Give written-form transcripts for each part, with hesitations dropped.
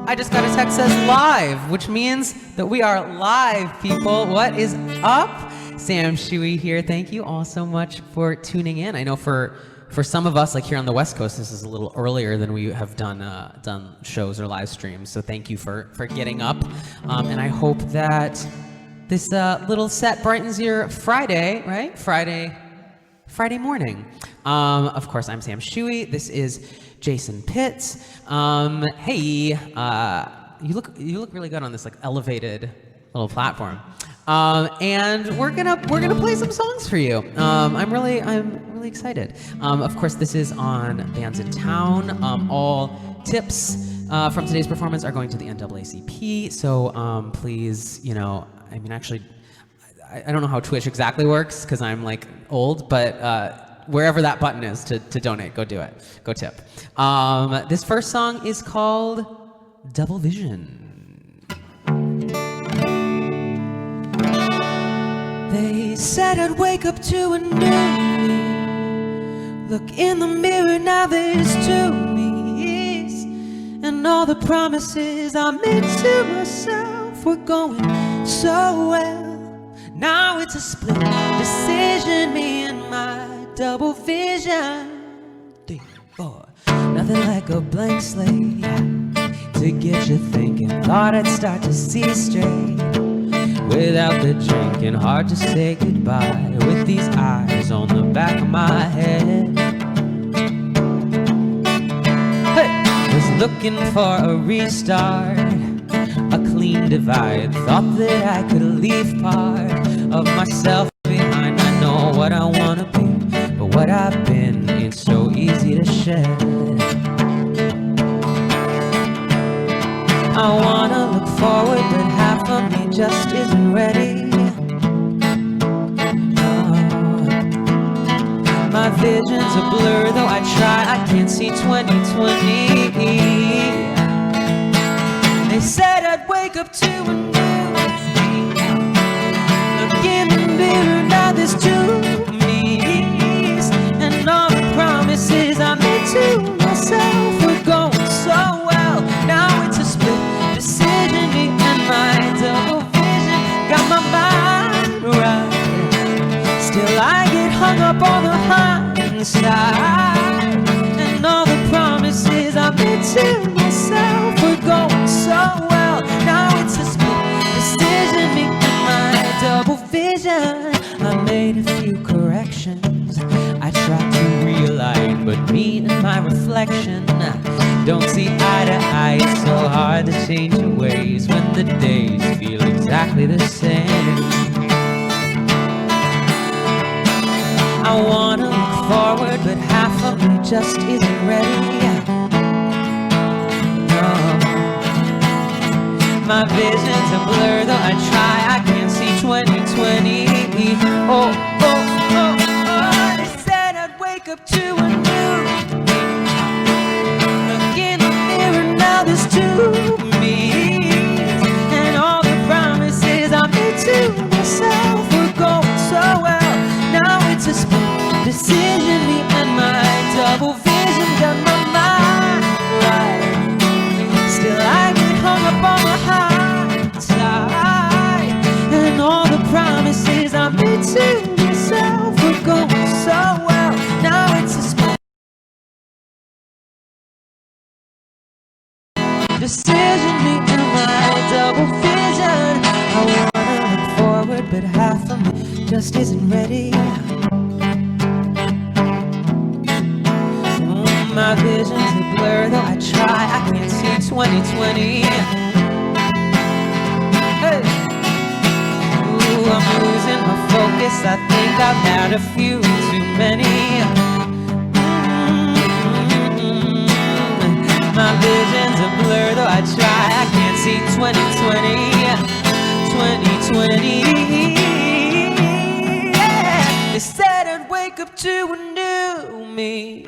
I just got a text that says live, which means that we are live, people. What is up? Sam Tsui here. Thank you all so much for tuning in. I know for some of us, like here on the West Coast, this is a little earlier than we have done shows or live streams. So thank you for getting up. And I hope that this little set brightens your Friday, right? Friday morning. Of course, I'm Sam Tsui. This is Jason Pitts. Hey, you look really good on this like elevated little platform. And we're gonna play some songs for you. I'm really excited. Of course, this is on Bandsintown. All tips from today's performance are going to the NAACP. So please, I mean, actually, I don't know how Twitch exactly works because I'm like old, but wherever that button is to donate, go do it. Go tip. This first song is called Double Vision. They said I'd wake up to a new me. Look in the mirror, now there's two me's. And all the promises I made to myself were going so well. Now it's a split decision, me and my double vision. 3, 4. Nothing like a blank slate to get you thinking. Thought I'd start to see straight without the drinking. Hard to say goodbye with these eyes on the back of my head. Hey! Was looking for a restart, a clean divide. Thought that I could leave part of myself behind. I know what I wanna be, but what I've been ain't so easy to shed. I wanna look forward, but half of me just isn't ready. My vision's a blur, though I try, I can't see 2020. They said I'd wake up to a new me. Look in the mirror, now there's two me's. And all the promises I made to myself were going so well. Now it's a split decision, me and my double vision. Got my mind right, still I get hung up on the hindsight. And all the promises I made to myself were going so well. Now it's a split decision, me and my double vision. I made a few corrections, I tried to realign, but me and my reflection don't see eye to eye. It's so hard to change your ways when the days feel exactly the same. I wanna look forward, but half of me just isn't ready. No. My vision's a blur, though I try, I can't see 2020. Oh, oh, oh, oh. They said I'd wake up to a new me. Look in the mirror, now there's two me's. And all the promises I made to myself were going so well. Now it's a split decision, me and my double vision. Got my mind right, still I get hung up on the high side. And all the promises I made to myself were going so well. Now it's a split decision, me and my double vision. I wanna look forward, but half of me just isn't ready. My vision's a blur, though I try, I can't see 2020. Hey. Ooh, I'm losing my focus, I think I've had a few too many. My vision's a blur, though I try, I can't see 2020. 2020. Yeah. They said I'd wake up to a new me.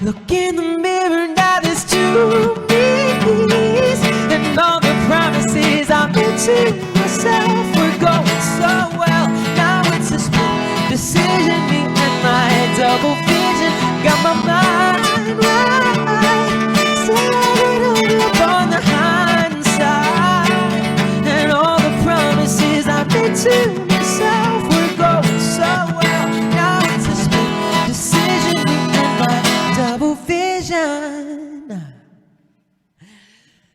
Look in the mirror, now there's two me's. And all the promises I made to myself were going so well. Now it's a split decision, me and my double vision. Got my mind right, still I get hung up on the high Vision.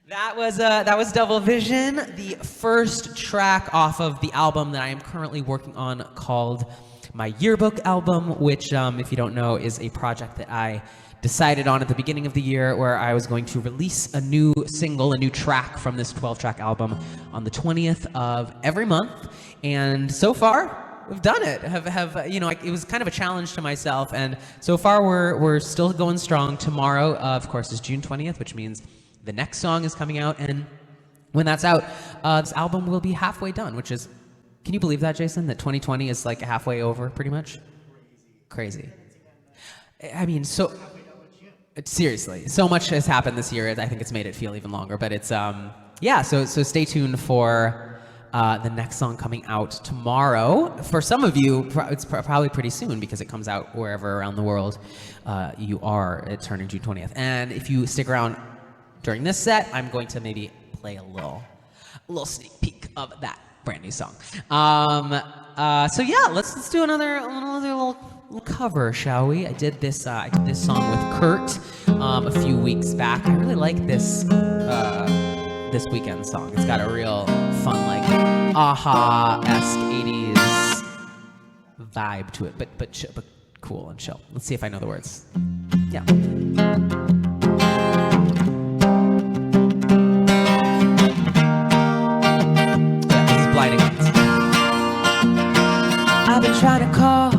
That was Double Vision, the first track off of the album that I am currently working on called my yearbook album, which, if you don't know, is a project that I decided on at the beginning of the year where I was going to release a new single, a new track from this 12-track album on the 20th of every month. And so far, we've done it. It was kind of a challenge to myself, and so far we're still going strong. Tomorrow, of course, is June 20th, which means the next song is coming out, and when that's out, this album will be halfway done, which is, can you believe that, Jason? That 2020 is like halfway over, pretty much? Crazy. I mean, seriously, so much has happened this year. I think it's made it feel even longer, but it's, so stay tuned for the next song coming out tomorrow. For some of you, it's probably pretty soon because it comes out wherever around the world you are turning June 20th. And if you stick around during this set, I'm going to maybe play a little sneak peek of that brand new song. Let's do another little cover, shall we? I did this song with Kurt a few weeks back. I really like this Weekend song. It's got a real fun, like aha-esque 80s vibe to it, but cool and chill. Let's see if I know the words. Yeah. Blinding Lights. I've been trying to call,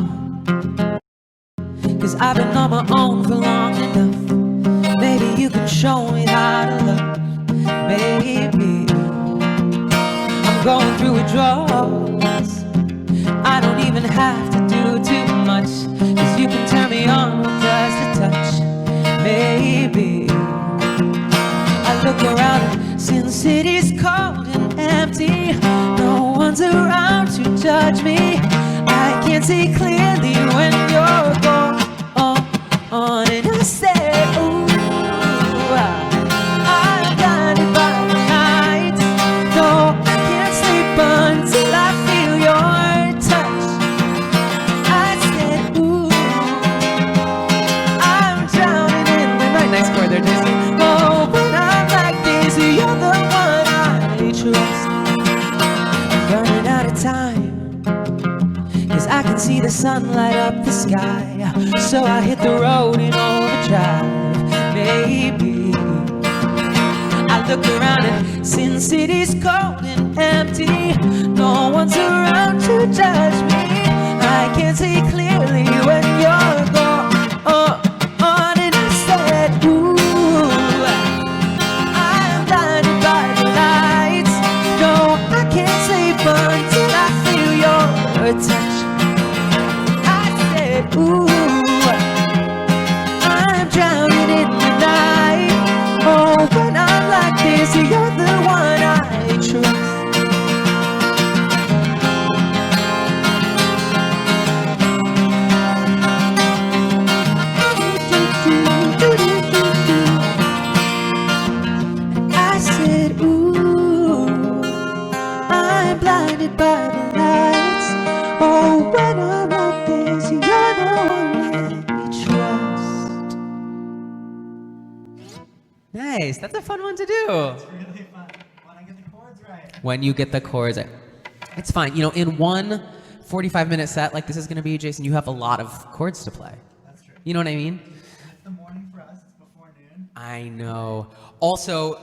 'cause I've been on my own for long enough. Maybe you can show me how to love. Maybe I'm going through withdrawals. I don't even have to do too much, 'cause you can turn me on with just a touch. Maybe I look around and see the city's cold and empty. No one's around to judge me. I can't see clearly when you're gone. And I say, ooh, I'm blinded by the night. No, I can't sleep until I feel your touch. I said, ooh, I'm drowning in the night. Nice chord there, Jason. Oh, when I'm like this, you're the one I trust. I'm running out of time, 'cause I can see the sun light up the sky. So I hit the road in overdrive. Maybe I look around and see the city's cold and empty. No one's around to judge me. I can't see clearly when you're gone. And I said, ooh, I'm blinded by the lights. No, I can't sleep until I feel your touch. I said, ooh, I'm drowning in the night. Oh, when I'm like this, you're the one I trust. And I said, ooh, I'm blinded by the lights. Oh, when I'm like this, you're the one I trust. Nice, that's a fun one to do. It's really fun. When I get the chords right. When you get the chords right. It's fine. You know, in one 45-minute set like this is going to be, Jason, you have a lot of chords to play. That's true. You know what I mean? It's the morning for us. It's before noon. I know. Also,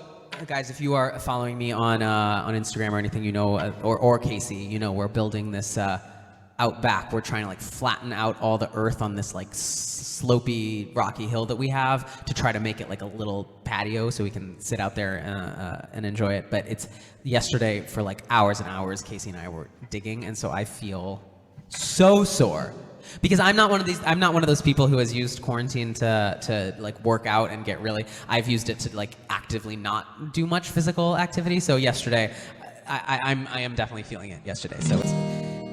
guys, if you are following me on Instagram or anything, you know, or Casey, you know, we're building this out back. We're trying to like flatten out all the earth on this like slopey, rocky hill that we have to try to make it like a little patio so we can sit out there and enjoy it. But it's yesterday for like hours and hours, Casey and I were digging, and so I feel so sore. Because I'm not one of those people who has used quarantine to like work out and get really. I've used it to like actively not do much physical activity. So yesterday, I am definitely feeling it yesterday. So it's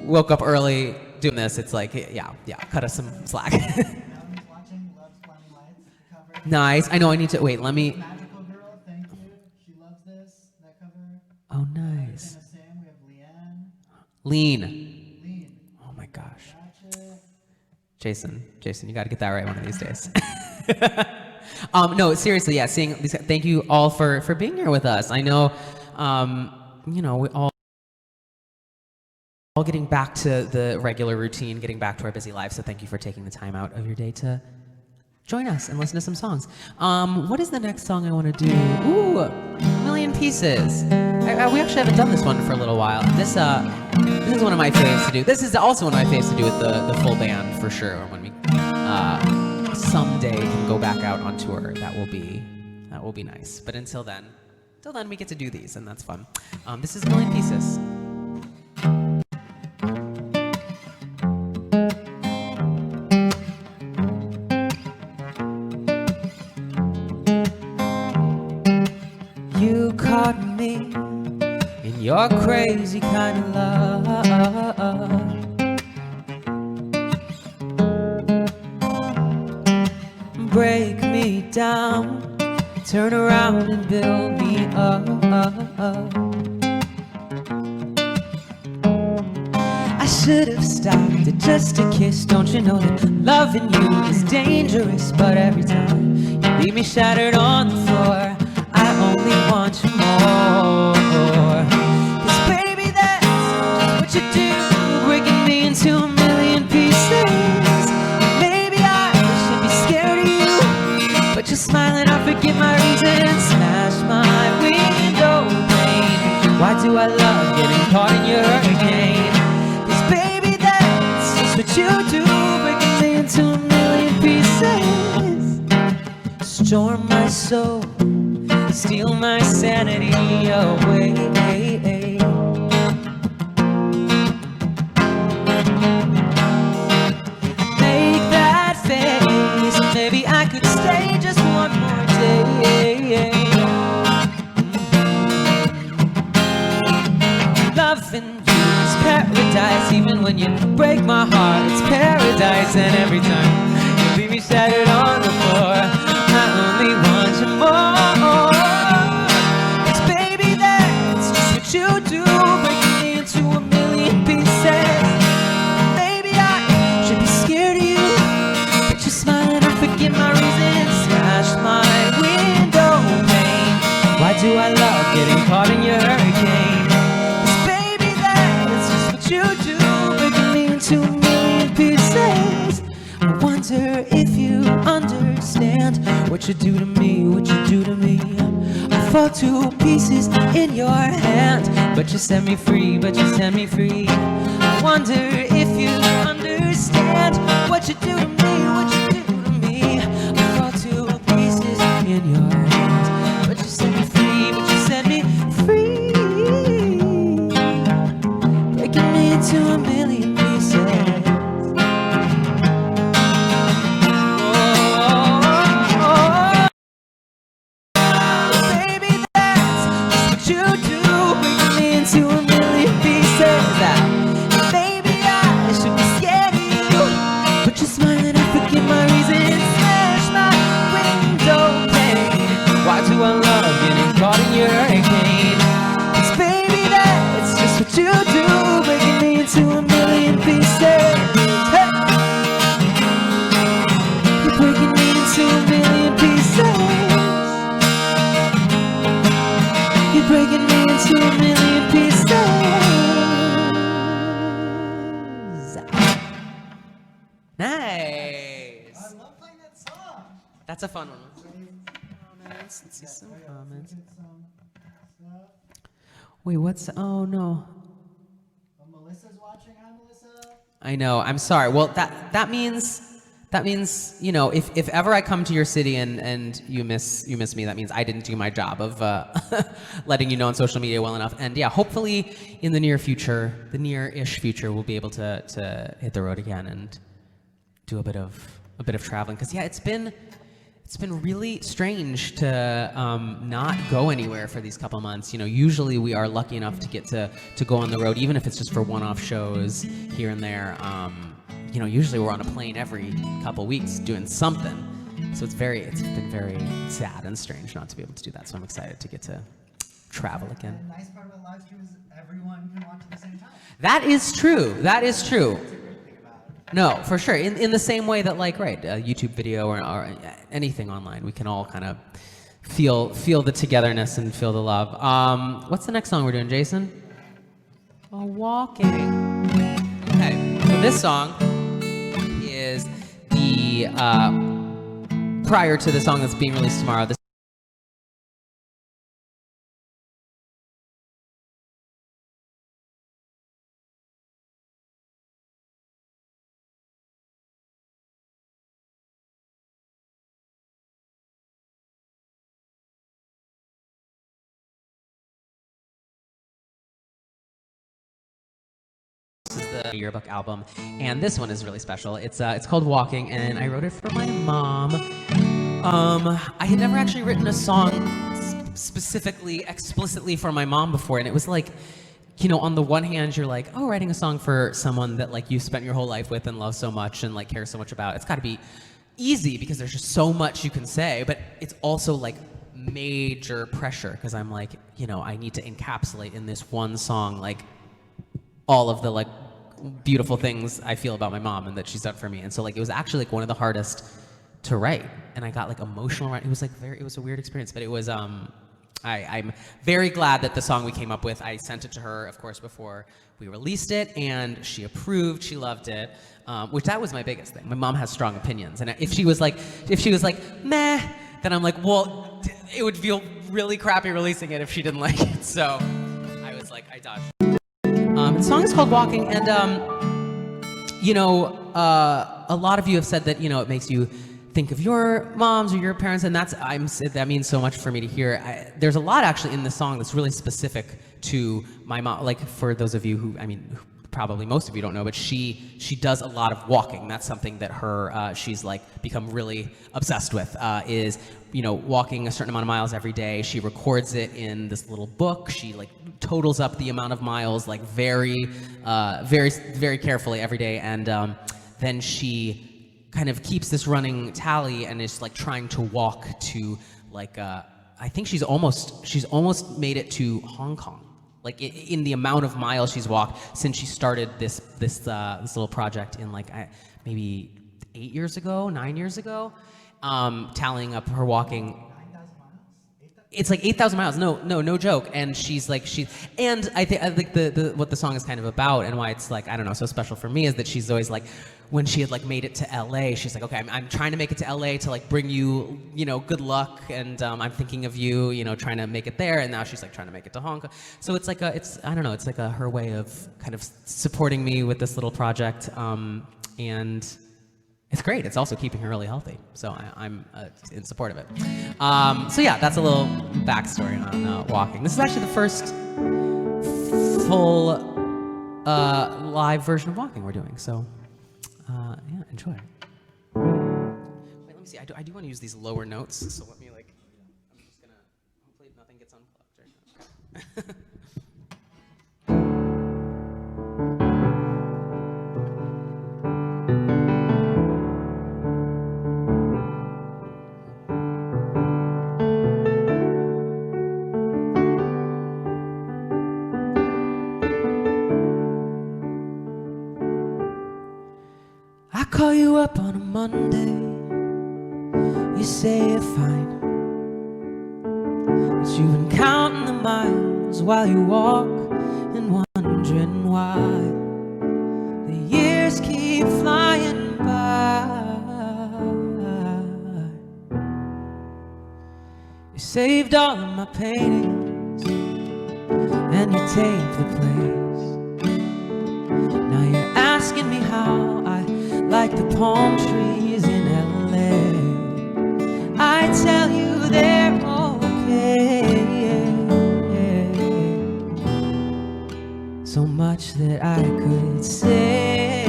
woke up early doing this. It's like yeah, cut us some slack. Watching Loves Blinding Lights cover. Nice. I know. I need to wait. Let me. Magical Girl, thank you. She loves this. That cover. Oh, nice. Sam, we have Leanne. Lean. Oh my gosh. Ratchet. Jason, you got to get that right one of these days. No, seriously, yeah. Seeing these, thank you all for being here with us. I know, we all getting back to the regular routine, getting back to our busy lives. So thank you for taking the time out of your day to join us and listen to some songs. What is the next song I want to do? Ooh, A Million Pieces. We actually haven't done this one for a little while. This is one of my faves to do. This is also one of my faves to do with the full band for sure. When we someday can go back out on tour, that will be nice. But until then we get to do these, and that's fun. This is A Million Pieces. You caught me in your crazy kind of love. Break me down, turn around and build me up. I should have stopped at just a kiss. Don't you know that loving you is dangerous? But every time you leave me shattered on the floor, I only want you more. 'Cause baby, that's just what you do, breaking me into a million pieces. Maybe I should be scared of you, but you're smiling, I forget my reason. Smash my window pane. Why do I love getting caught in your hurricane? 'Cause baby, that's just what you do, breaking me into a million pieces. Storm my soul, steal my sanity away. Make that face, maybe I could stay just one more day. Loving you is paradise, even when you break my heart, it's paradise. And every time you leave me shattered on the floor, I only want you more. You do, breaking me into a million pieces. Maybe I should be scared of you, but you're smiling, I forget my reason. Smash my window pane. Why do I love getting caught in your hurricane? 'Cause baby, that's just what you do, breaking me into a million pieces. I wonder if you understand what you do to me, what you do to me. I fall to pieces in your hand, but you set me free, but you set me free. I wonder if you understand what you do to me, what you do to me. I fall to pieces in your hand, but you set me free, but you set me free. Breaking me into a million pieces. To a million pieces. Baby, I should be scared of you, but you're smiling, I forget my reason. Smash my window pane. Why do I love getting caught in your hurricane? 'Cause baby, that's just what you do, breaking me into a million pieces. Hey. You're breaking me into a million pieces. You're breaking me into a million pieces. Nice. I love playing that song. That's a fun one. Let's see some comments. Wait, what's? Oh no. Oh, Melissa's watching. Hi, Melissa. I know. I'm sorry. Well, that means if ever I come to your city and you miss me, that means I didn't do my job of letting you know on social media well enough. And yeah, hopefully in the near-ish future, we'll be able to hit the road again and do a bit of traveling. Because yeah, it's been really strange to not go anywhere for these couple months. Usually we are lucky enough to get to go on the road, even if it's just for one-off shows here and there. Usually we're on a plane every couple weeks doing something. So it's been very sad and strange not to be able to do that. So I'm excited to get to travel again. And the nice part about live stream is everyone can watch at the same time. That is true. That is true. That's a great thing about it. No, for sure. In the same way that, like, right, a YouTube video or anything online, we can all kind of feel the togetherness and feel the love. What's the next song we're doing, Jason? Oh, Walking. Okay, so this song is the prior to the song that's being released tomorrow. This is the yearbook album, and this one is really special. It's called Walking, and I wrote it for my mom. I had never actually written a song specifically, explicitly for my mom before, and it was like, you know, on the one hand, you're like, oh, writing a song for someone that like you spent your whole life with and love so much and like care so much about. It's got to be easy because there's just so much you can say, but it's also like major pressure because I'm like, you know, I need to encapsulate in this one song like all of the like beautiful things I feel about my mom and that she's done for me. And so like it was actually like one of the hardest to write, and I got like emotional. It was like it was a weird experience, but it was I'm very glad that the song we came up with, I sent it to her, of course, before we released it, and she approved. She loved it, which that was my biggest thing. My mom has strong opinions, and if she was like meh, then I'm like, well, it would feel really crappy releasing it if she didn't like it. So I was like, I dodged. The song is called Walking, and you know, a lot of you have said that, you know, it makes you think of your moms or your parents, and that means so much for me to hear. There's a lot actually in the song that's really specific to my mom. Like for those of you who, I mean, probably most of you don't know, but she does a lot of walking. That's something that she's like become really obsessed with, is, you know, walking a certain amount of miles every day. She records it in this little book. She like totals up the amount of miles like very carefully every day, and then she kind of keeps this running tally and is like trying to walk to like I think she's almost made it to Hong Kong, like in the amount of miles she's walked since she started this little project in like maybe 9 years ago, tallying up her walking. It's like 8,000 miles. No joke. And and I think the what the song is kind of about and why it's like, I don't know, so special for me is that she's always like, when she had like made it to LA, she's like, okay, I'm trying to make it to LA to like bring you, you know, good luck, and I'm thinking of you, you know, trying to make it there, and now she's like trying to make it to Hong Kong. So it's like I don't know, it's like her way of kind of supporting me with this little project, and it's great. It's also keeping her really healthy, so I'm in support of it. So yeah, that's a little backstory on walking. This is actually the first full live version of walking we're doing. So yeah, enjoy. Wait, let me see. I do want to use these lower notes. So let me like. I'm just gonna. Hopefully nothing gets unplugged right now. I call you up on a Monday, you say you're fine, but you've been counting the miles while you walk and wondering why the years keep flying by. You saved all of my paintings and you taped the place. Now you're asking me how I like the palm trees in LA. I tell you they're okay. So much that I could say.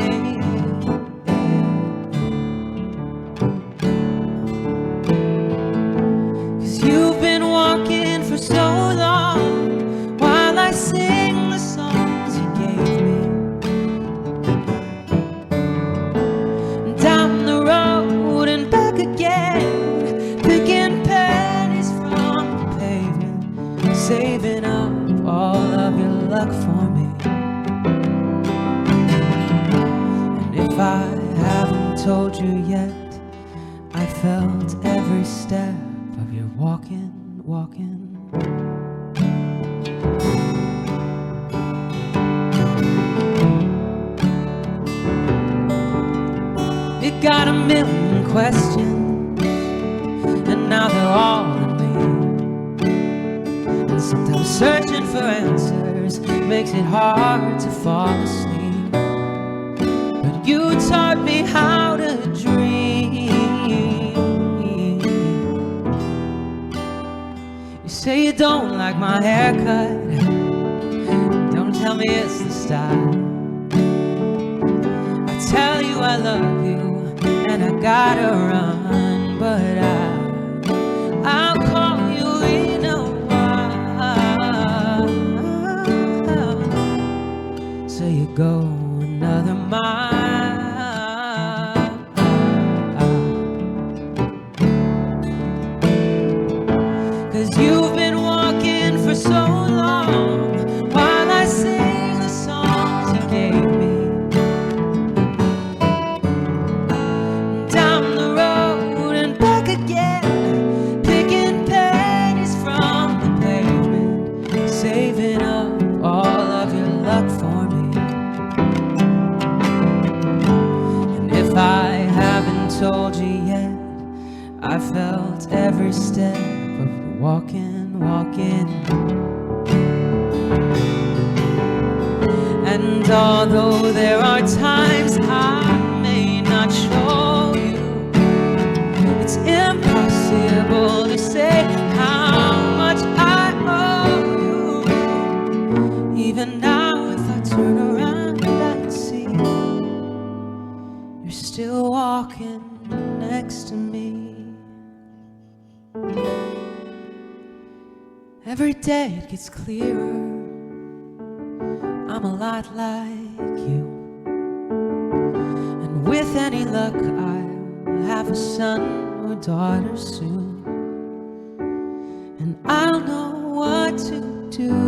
'Cause you've been walking for so long while I sing the songs you gave me. Down the road and back again, picking pennies from the pavement, saving up all of your luck for me. And if I step of your walking. You got a million questions, and now they're all in me. And sometimes searching for answers makes it hard to fall asleep. But you taught me how to dream. You say you don't like my haircut. Don't tell me it's the style. I tell you I love you, and I gotta run, but I'll call you in a while. So you go another mile, 'cause you've been walking for so long while I sing the songs you gave me. Told you yet, I felt every step of your walking. And although there are times I may not show you, it's impossible to say how much I owe you. Even now, if I turn around, I can see you're still walking next to me. Every day it gets clearer, I'm a lot like you. And with any luck, I'll have a son or daughter soon. And I'll know what to do.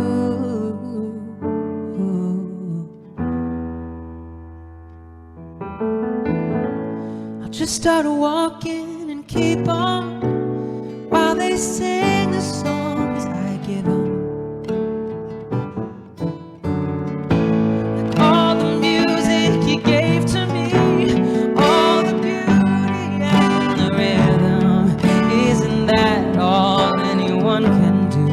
Just start walking and keep on while they sing the songs I give them. Like all the music you gave to me, all the beauty and the rhythm. Isn't that all anyone can do?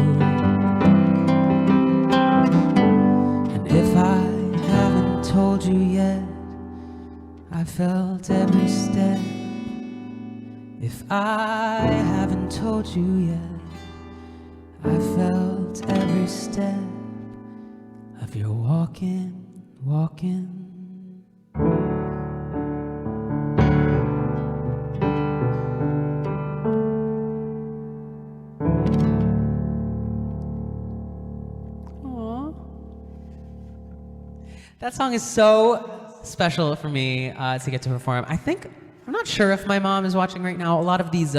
And if I haven't told you yet, I felt every step. If I haven't told you yet, I felt every step of your walking. Aww. That song is so special for me to get to perform. I'm not sure if my mom is watching right now. A lot of these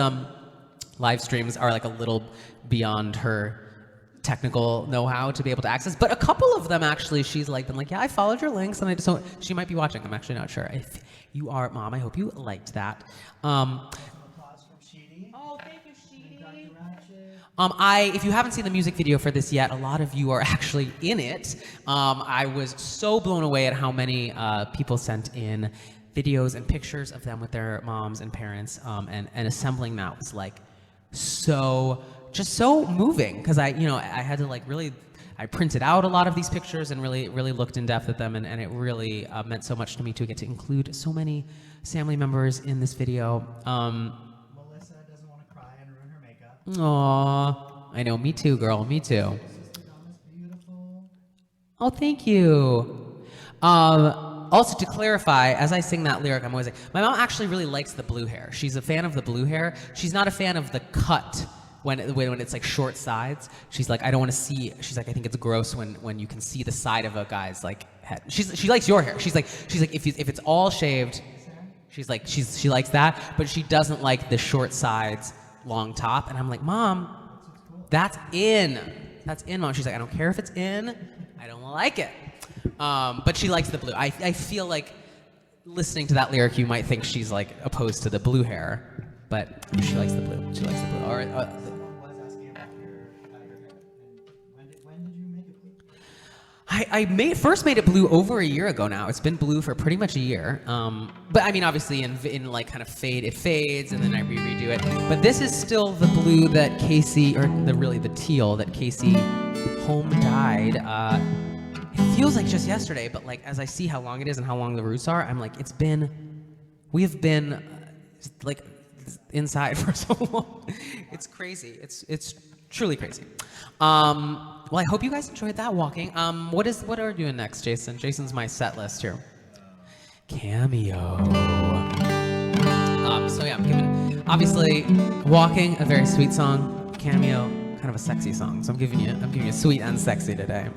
live streams are like a little beyond her technical know-how to be able to access, but a couple of them actually, she's like been like, yeah, I followed your links, and so she might be watching. I'm actually not sure. If you are, Mom, I hope you liked that. Applause from Sheedy. Oh, thank you, Sheedy. Dr. Ratchet. If you haven't seen the music video for this yet, a lot of you are actually in it. I was so blown away at how many people sent in videos and pictures of them with their moms and parents, and assembling that was like so moving, because I had to like really, I printed out a lot of these pictures and really looked in depth at them, and it really meant so much to me to get to include so many family members in this video. Melissa doesn't want to cry and ruin her makeup. Aw, I know, me too, girl, me too. Sister Dom is beautiful. Oh, thank you. Also, to clarify, as I sing that lyric, I'm always like, my mom actually really likes the blue hair. She's a fan of the blue hair. She's not a fan of the cut when it's like short sides. She's like, I don't want to see. She's like, I think it's gross when you can see the side of a guy's like head. She likes your hair. She's like, if it's all shaved, she's like, she likes that, but she doesn't like the short sides, long top. And I'm like, Mom, that's in. That's in, Mom. She's like, I don't care if it's in. I don't like it. But she likes the blue. I feel like listening to that lyric, you might think she's like opposed to the blue hair, but she likes the blue. She likes the blue. All right. Someone was asking about your hair. And when did you make it blue? I first made it blue over a year ago now. It's been blue for pretty much a year. But I mean, obviously in like kind of fade, it fades and then I redo it. But this is still the blue that Casey, or the teal that Casey home dyed. It feels like just yesterday, but like as I see how long it is and how long the roots are, I'm like, we have been like inside for so long. It's crazy. It's truly crazy. Well, I hope you guys enjoyed that walking. What are we doing next, Jason? Jason's my set list here. Cameo. So yeah, I'm giving, obviously, walking, a very sweet song. Cameo, kind of a sexy song. So I'm giving you sweet and sexy today.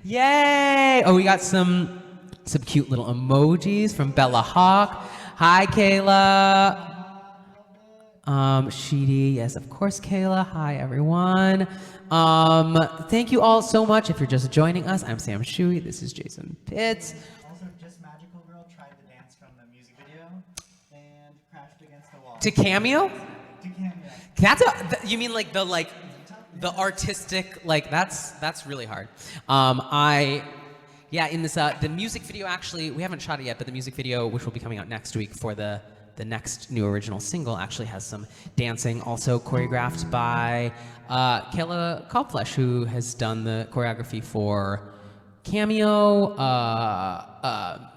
Yay! Oh, we got some cute little emojis from Bella Hawk. Hi, Kayla. Sheedy, yes, of course, Kayla. Hi, everyone. Thank you all so much. If you're just joining us, I'm Sam Shui. This is Jason Pitts. Also, Just Magical Girl tried the dance from the music video and crashed against the wall. To Cameo? To Cameo. You mean like the artistic, like that's really hard. In this the music video, actually we haven't shot it yet, but the music video, which will be coming out next week for the next new original single, actually has some dancing, also choreographed by Kayla Kalflesh, who has done the choreography for Cameo,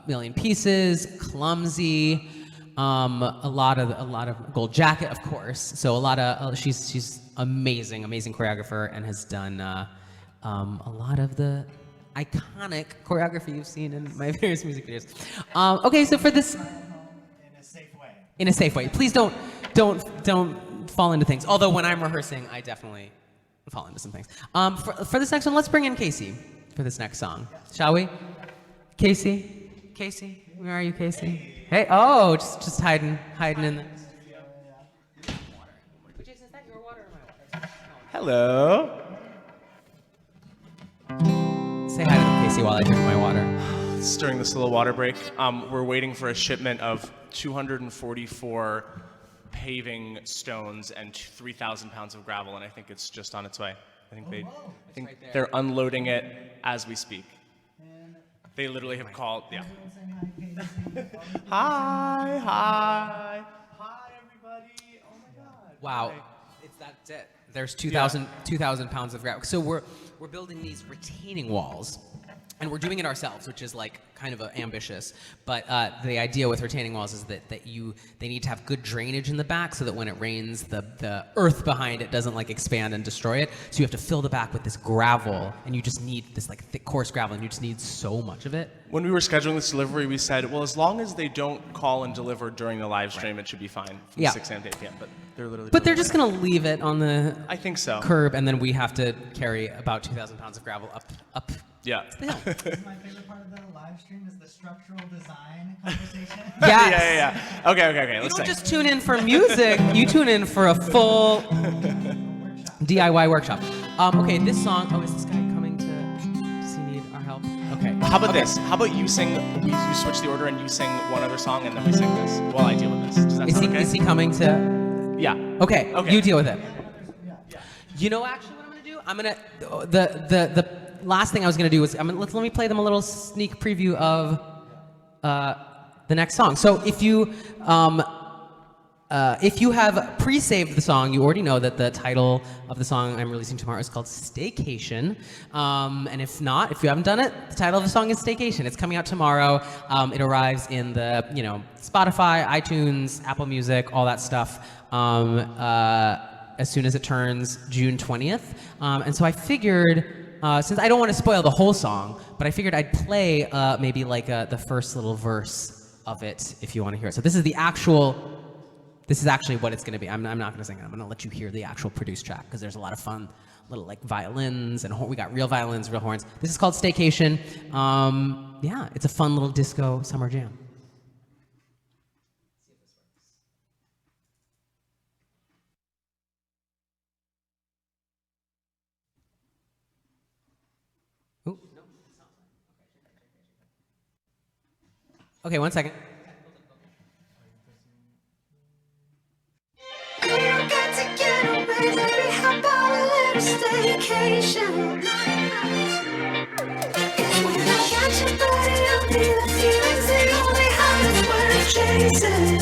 Million Pieces, Clumsy, a lot of Gold Jacket, of course. So a lot of she's amazing choreographer, and has done a lot of the iconic choreography you've seen in my various music videos. Okay, so for this, in a safe way. Please don't fall into things. Although when I'm rehearsing, I definitely fall into some things. For this next one, let's bring in Casey for this next song, shall we? Casey, where are you, Casey? Hey, oh, just hiding in the. Jason, is that your water or my water? Hello. Say hi to them, Casey, while I drink my water. It's during this little water break. We're waiting for a shipment of 244 paving stones and 3,000 pounds of gravel, and I think it's just on its way. I think they're unloading it as we speak. They literally have called. Yeah. Hi, everybody. Oh my God. Wow, that's it. There's 2,000 pounds of gravel. So we're building these retaining walls, and we're doing it ourselves, which is like kind of ambitious. But the idea with retaining walls is that they need to have good drainage in the back, so that when it rains, the earth behind it doesn't like expand and destroy it. So you have to fill the back with this gravel, and you just need this like thick, coarse gravel, and you just need so much of it. When we were scheduling this delivery, we said, well, as long as they don't call and deliver during the live stream, it should be fine from 6 a.m. to 8 p.m. But they're literally. But they're just gonna leave it on the. I think so. Curb, and then we have to carry about 2,000 pounds of gravel up. Yeah. My favorite part of the live stream is the structural design conversation. Yes. Yeah. Okay. You don't just tune in for music. You tune in for a full DIY workshop. Okay, this song. Oh, is this guy coming to? Does he need our help? Okay. How about this? How about you sing? You switch the order and you sing one other song, and then we sing this while I deal with this. Does that sound okay? Is he coming to? Yeah. Okay. You deal with it. You know, actually, what I'm gonna do? The last thing I was gonna do was let me play them a little sneak preview of the next song. So if you have pre-saved the song, you already know that the title of the song I'm releasing tomorrow is called Staycation. And if not, if you haven't done it, the title of the song is Staycation. It's coming out tomorrow. It arrives in the Spotify, iTunes, Apple Music, all that stuff. As soon as it turns June 20th. And so I figured, since I don't want to spoil the whole song, but I figured I'd play maybe like the first little verse of it if you want to hear it. So this is actually what it's going to be. I'm not going to sing it. I'm going to let you hear the actual produced track, because there's a lot of fun little like violins, and we got real violins, real horns. This is called Staycation. It's a fun little disco summer jam. Okay, 1 second. You got to get away, baby. How about a little staycation? 'Cause when I got your body on me, the feeling's the only high that's worth chasing.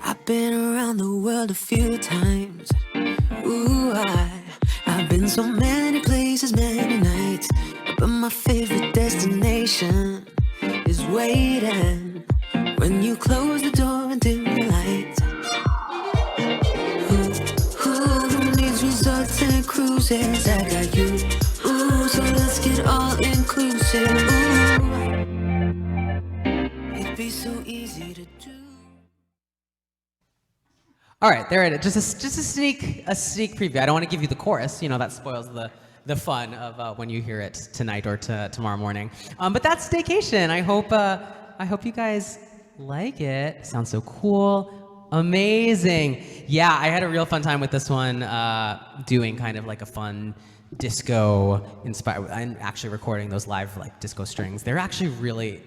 I've been around the world a few times. Ooh, I've been so many places, many nights. But my favorite destination is waiting when you close the door and dim the lights. Who needs resorts and cruises? I got you. Ooh, so let's get all inclusive. Ooh, it'd be so easy to do. All right, there it is. Just a sneak preview. I don't want to give you the chorus. That spoils the fun of when you hear it tonight or tomorrow morning. But that's Staycation. I hope you guys like it. Sounds so cool. Amazing. Yeah, I had a real fun time with this one, doing kind of like a fun disco inspired, and actually recording those live like disco strings. They're actually really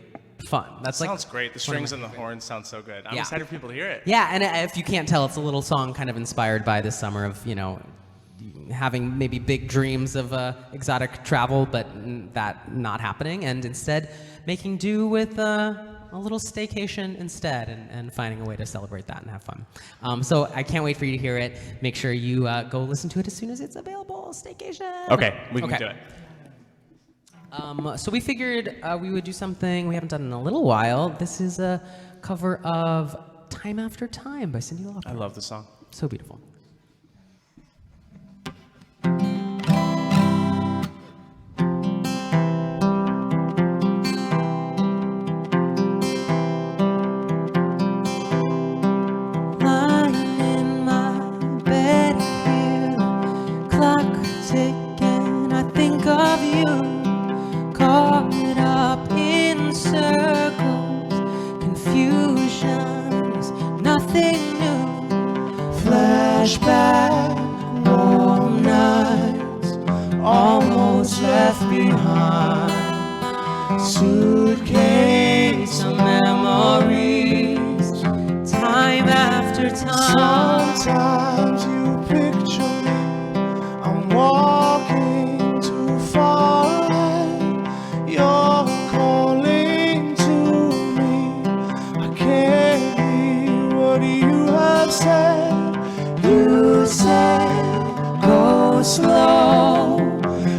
fun. That's Sounds great. The strings and the horns sound so good. I'm Yeah. excited for people to hear it. Yeah, and if you can't tell, it's a little song kind of inspired by this summer of, having maybe big dreams of exotic travel, but that not happening, and instead making do with a little staycation instead, and finding a way to celebrate that and have fun. So I can't wait for you to hear it. Make sure you go listen to it as soon as it's available. Staycation. Okay, we can do it. So we figured we would do something we haven't done in a little while. This is a cover of Time After Time by Cyndi Lauper. I love the song. So beautiful. Lying in my bed here, clock ticking, I think of you. Caught up in circles, confusion is nothing new. Flashback, warm nights, almost left behind. Suitcase of memories, time after time. Sometimes you picture me, I'm walking too far ahead. You're calling to me, I can't hear what you have said. You said, go slow,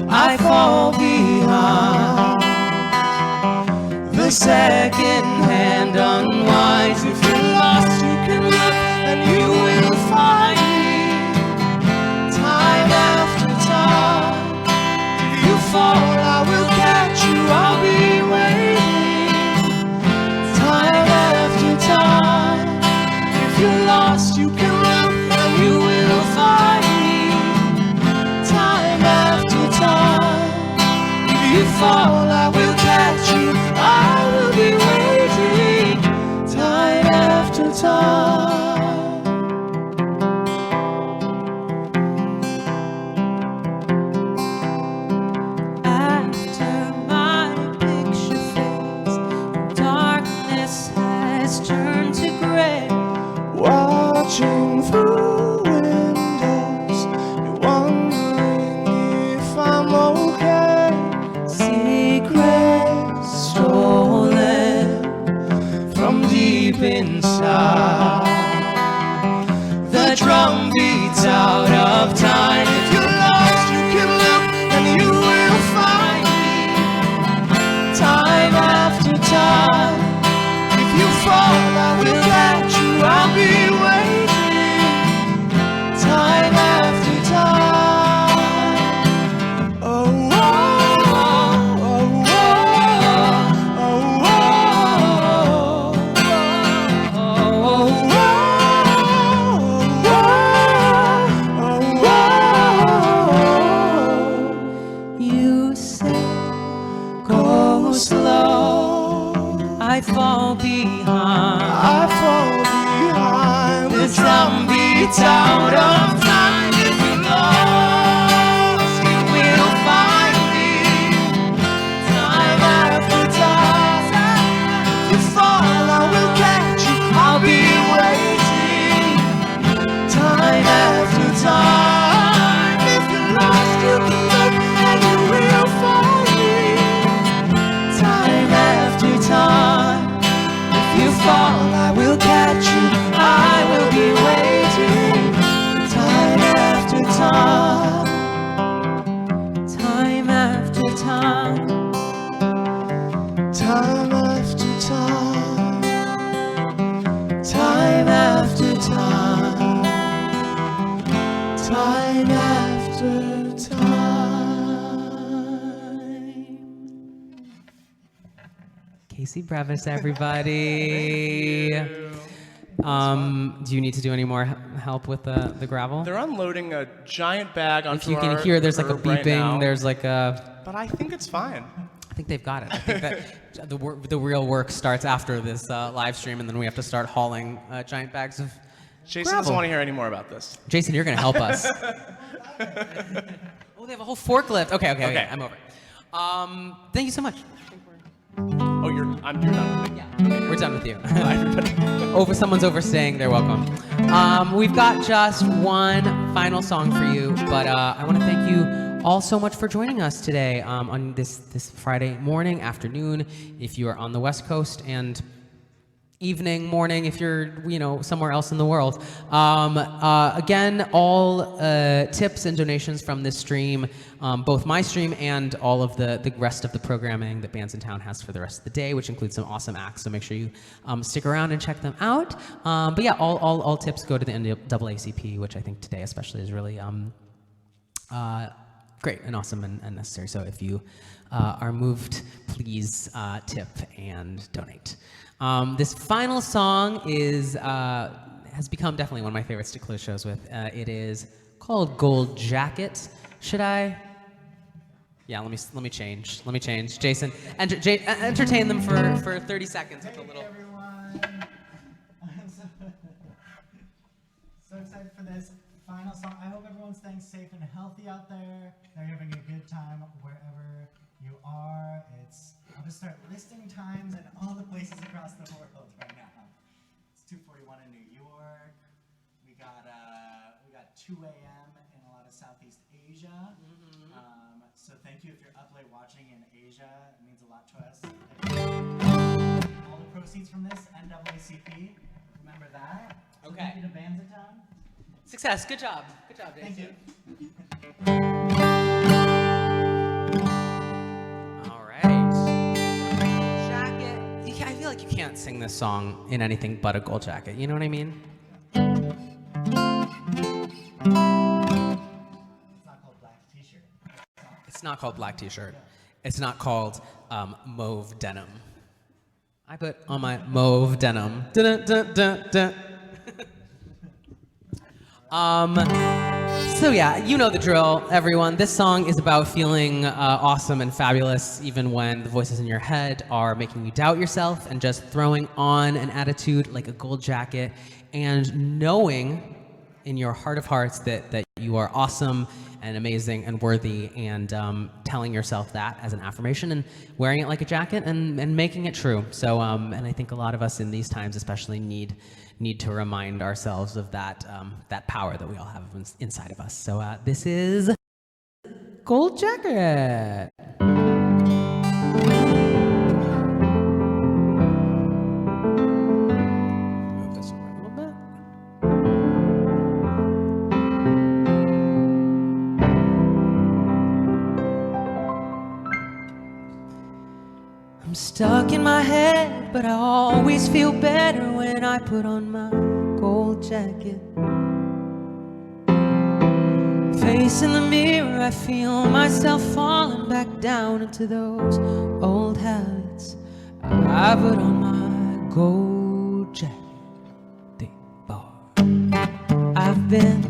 I fall behind. The second hand unwinds. If you're lost, you can look and you will find me. Time after time. If you fall, I will catch you. I'll be waiting. Time after time. If you're lost, you can look and you will find me. Time after time. If you fall, I will catch you. I will be waiting. Time after time. After my picture fades, darkness has turned to gray. Watching through windows, you're wondering if I'm okay. Secrets stolen from deep inside. The drum beats out of time. If you're lost, you can look and you will find me. Time after time. If you fall, I will catch you. I'll be waiting. Time after time. Oh, oh, oh, oh, oh, you say, go slow, I fall behind. I fall behind. The drum beats out of time. If you're lost, you will find me. Time after time. If you fall, I will catch you. I'll be waiting. Time after time. If you're lost, you can look and you will find me. Time after time. If you fall, I will catch you. I will be waiting. Time after time. Time after time. Time after time. Time after time. Time after time. Casey Brevis, everybody. Do you need to do any more help with the gravel? They're unloading a giant bag onto If you can hear, there's like a curb right beeping. now, There's like a. but I think it's fine. think they've got it. I think that the real work starts after this live stream, and then we have to start hauling giant bags of Jason gravel. doesn't want to hear any more about this. Jason, you're going to help us. Oh, they have a whole forklift. Okay, I'm over. Thank you so much. Oh, you're done with me. Yeah, we're done with you. Someone's overstaying. They're welcome. We've got just one final song for you, but I want to thank you all so much for joining us today on this Friday morning, afternoon, if you are on the West Coast, and evening, morning, if you're somewhere else in the world. Again, all tips and donations from this stream, both my stream and all of the rest of the programming that Bandsintown has for the rest of the day, which includes some awesome acts. So make sure you stick around and check them out. But yeah, all tips go to the NAACP, which I think today especially is really great and awesome and necessary. So if you are moved, please tip and donate. This final song has become definitely one of my favorites to close shows with. It is called Gold Jacket. Should I? Yeah, let me change. Jason, entertain them for 30 seconds with a little. Hey everyone! So excited for this final song. I hope everyone's staying safe and healthy out there. They're having a good time wherever you are. I'll just start listing times in all the places across the world right now. It's 2:41 in New York. We got 2 a.m. in a lot of Southeast Asia. So thank you if you're up late watching in Asia. It means a lot to us. All the proceeds from this, NAACP. Remember that. So Okay. Thank you to Bandsintown. Success. Good job, Jason. Thank you. All right. Jacket. Yeah, I feel like you can't sing this song in anything but a gold jacket. You know what I mean? It's not called black t-shirt. It's not called mauve denim. I put on my mauve denim. Dun, dun, dun, dun. So yeah, you know the drill, everyone. This song is about feeling awesome and fabulous even when the voices in your head are making you doubt yourself, and just throwing on an attitude like a gold jacket and knowing in your heart of hearts that you are awesome and amazing and worthy, and telling yourself that as an affirmation and wearing it like a jacket and making it true. So, and I think a lot of us in these times especially need to remind ourselves of that power that we all have inside of us. So this is Gold Jacket. Move this over a little bit. I'm stuck in my head, but I always feel better when I put on my gold jacket. Facing the mirror, I feel myself falling back down into those old habits. I put on my gold jacket. I've been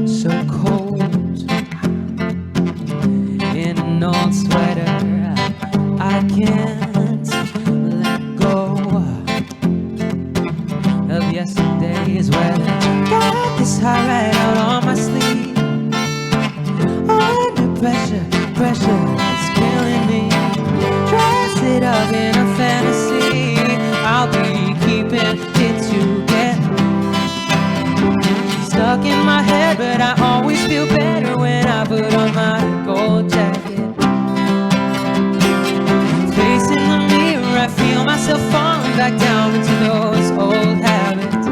so cold in an old sweater. I can't let go of yesterday's weather. Got this heart right out on my sleeve. Under pressure is killing me. Dress it up in a fantasy. I'll be keeping it together. Stuck in my head, but I always feel better when I put on my gold jacket. Facing the mirror, I feel myself falling back down into those old habits.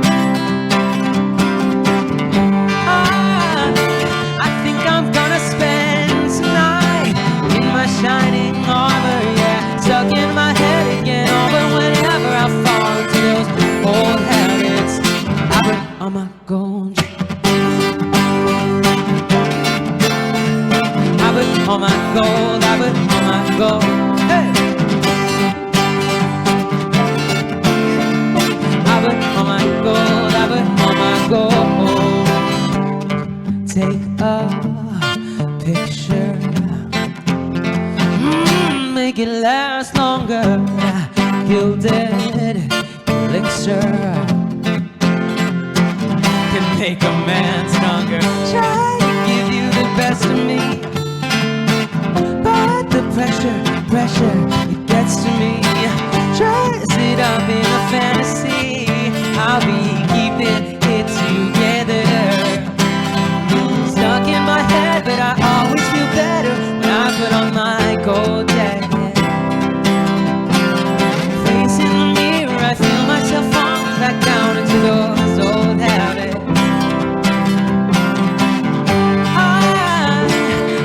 I think I'm gonna spend tonight in my shining armor, yeah. Stuck in my head again, oh, but whenever I fall into those old habits, I put on my gold jacket. I put on my gold, I put on my gold. Hey! stronger. Gilded elixir can make a man stronger. Try to give you the best of me, but the pressure, it gets to me. Tries it up in a fantasy. I'll be keeping it together. Stuck in my head, but I always feel better when I put on my gold jacket. Facing the mirror, I feel myself fall back down into those old habits.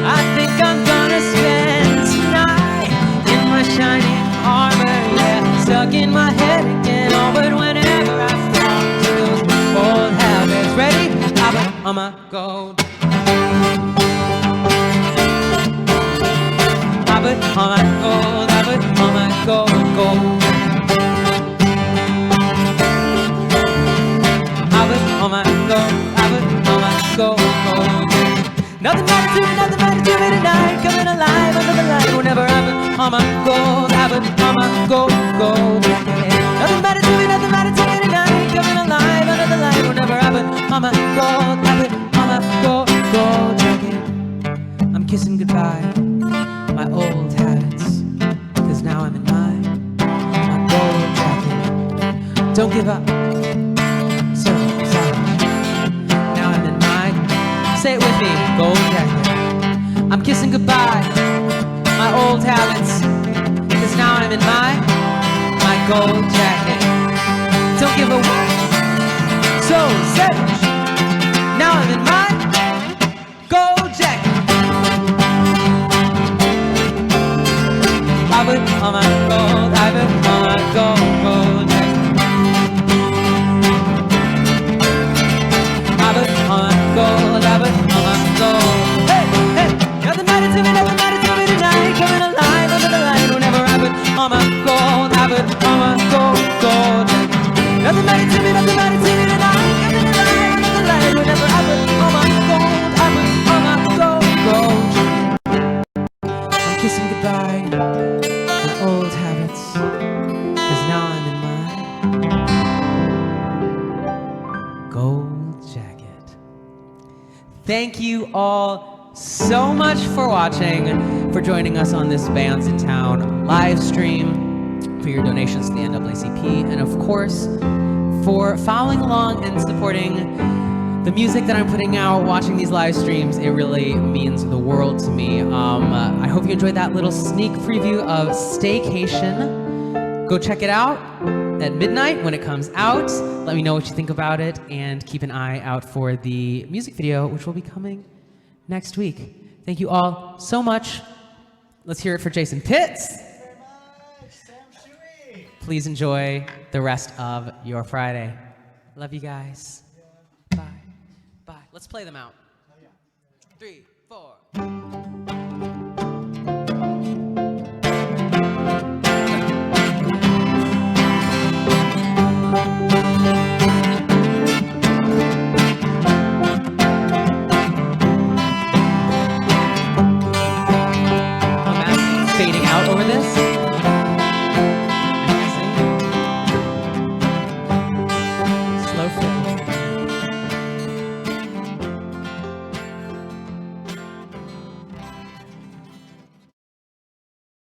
I think I'm gonna spend tonight in my shining armor, yeah, stuck in my head again. Oh, but whenever I fall into those old habits, ready? I put on my gold. I put on my gold. I put on my gold. I put on my gold. I put on my gold. Nothing matters to me tonight. Coming alive under the light. Whenever I put on my gold, I put on my gold. Nothing matters to me tonight. Coming alive under the light. Whenever I put on my gold, I put on my gold jacket. I'm kissing goodbye my old habits, 'cause now I'm in my gold jacket. Don't give up. So savage. Now I'm in my, say it with me, gold jacket. I'm kissing goodbye my old habits, 'cause now I'm in my gold jacket. Don't give up. So savage. Now I'm in my gold jacket. I put on my gold, I put on my gold jacket. I put on my gold, I put on my gold. Hey, hey, nothing matters to me tonight. Coming alive under the light. Whenever I put on my gold, I put on my gold. Nothing matters to me tonight. Coming alive under the light. Whenever I put on my gold, I put on my gold. I'm kissing goodbye my old habits, 'cause now I'm in my gold jacket. Thank you all so much for watching, for joining us on this Bandsintown live stream, for your donations to the NAACP, and of course, for following along and supporting the music that I'm putting out, watching these live streams. It really means the world to me. I hope you enjoyed that little sneak preview of Staycation. Go check it out at midnight when it comes out. Let me know what you think about it, and keep an eye out for the music video, which will be coming next week. Thank you all so much. Let's hear it for Jason Pitts. Thank you very much, Sam Tsui. Please enjoy the rest of your Friday. Love you guys. Bye. Bye. Let's play them out. 3, 4. Fading out over this.